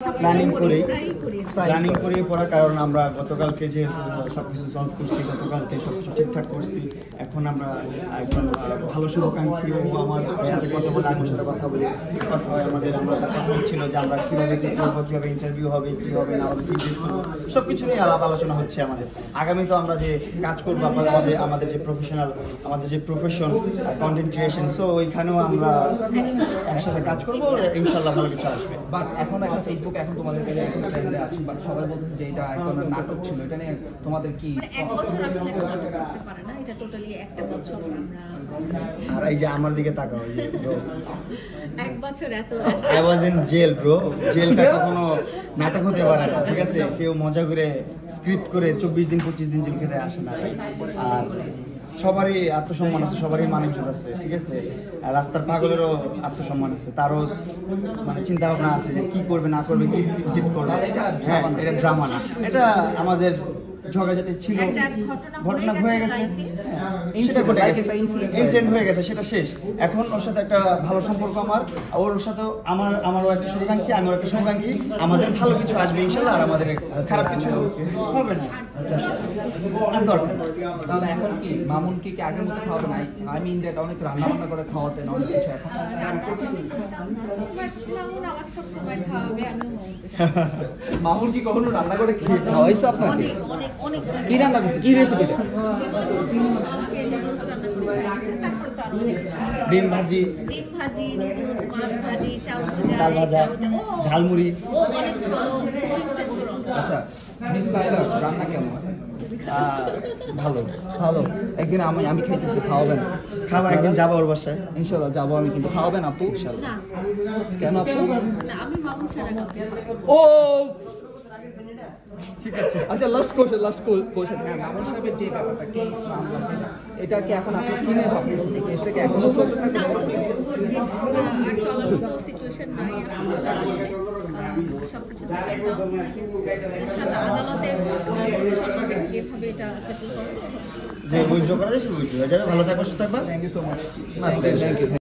Planning করে পড়া, কারণ আমরা গতকালকে যে সবকিছু সলভ করছি, গতকালকে সবকিছু ঠিকঠাক করছি। এখন আমরা একজন ভালো শুভাকাঙ্ক্ষী ও আমার সাথে কথা বলে, আমার সাথে কথা বলে কথা হয় আমাদের। আমরা কথা হচ্ছিল যে আমরা কীভাবে কি করবো, কীভাবে ইন্টারভিউ হবে, কী হবে না হবে, কী ড্রেস করবো, সব কিছু নিয়ে আলাপ আলোচনা হচ্ছে আমাদের। আগামী তো আমরা যে কাজ করবো, আমাদের যে প্রফেশনাল, আমাদের যে প্রফেশন কন্টেন্ট ক্রিয়েশন, সো ওইখানেও আমরা একসাথে কাজ করবো, ইনশাল্লাহ ভালো কিছু আসবে। বাট এখন একটা ফেসবুক এখন তোমাদের পেজে এখন ট্রেন্ডে আছে, বাট সবাই বলতেছে যে এটা এক ধরনের নাটক ছিল। এটা নিয়ে তোমাদের কি? এক বছর আসলে নাটক করতে পারে না, এটা টোটালি একটা বছর আমরা। আর এই যে আমার দিকে তাকাও, এক বছর এত I was in jail bro. জেলটা কখনো নাটক হতে পারে না, ঠিক আছে? কেউ মজা করে স্ক্রিপ্ট করে 24 দিন 25 দিন জেল খেটে আসে না। আর সবারই আত্মসম্মান আছে, সবারই মানুষজন আছে, ঠিক আছে? রাস্তার পাগলেরও আত্মসম্মান আছে, তারও মানে চিন্তা ভাবনা আছে যে কি করবে না করবে, কি স্ক্রিপ্ট করবে। হ্যাঁ, এটা ড্রামা না, এটা আমাদের ঝগড়াঝাটি ছিল, ঘটনা হয়ে গেছে, ইনসিডেন্ট হয়ে গেছে, সেটা শেষ। এখন ওর সাথে একটা ভালো সম্পর্ক আমার, ওর সাথেও আমারও একটা শুভাকাঙ্ক্ষী, আমিও একটা শুভাকাঙ্ক্ষী। আমাদের ভালো কিছু আসবে ইনশাল্লাহ, আর আমাদের খারাপ কিছু হবে না। আর দরকার তাহলে এখন কি মামুন কি আগের মতো খাওয়াবে না? আই মিন দ্যাট অনেক রান্না বান্না করে খাওয়াতেন, অনেক কিছু। এখন মামুন কি কখনো রান্না করে খেয়ে খাওয়াইছে আপনাকে? কি রান্না করছে, কি রেসিপিটা? ডিম ভাজি, চাল ভাজা, ঝালমুড়ি। আচ্ছা, মিস লাইলা রান্না কেমন? ভালো ভালো। একদিন আমি খাইতেছি, খাওয়াবেন? খাওয়া, একদিন যাবো ওর বাসায়, ইনশাল্লাহ যাবো আমি, কিন্তু খাওয়াবেন আপু? ইনশাল্লাহ। কেন আপু? ও ঠিক আছে। আচ্ছা, লাস্ট কোশ্চেন। হ্যাঁ, মামুন সাহেবের যে ব্যাপারটা কেস মামলা, এটা কি এখন আপনি কিনে ভাবতেছেন? এই কেসটা কি এখনো চলতে থাকবে? সিচুয়েশন নাই, সবকিছু সেটেল ডাউন হয়ে গেছে। ইনশাআল্লাহ আদালতের যেভাবে এটা সেটেল করা যায়, যে উইথড্র করা যায় সে উইথড্র হয়ে যাবে। ভালো থাকবে, সুস্থ থাকবে। Thank you so much. Thank you.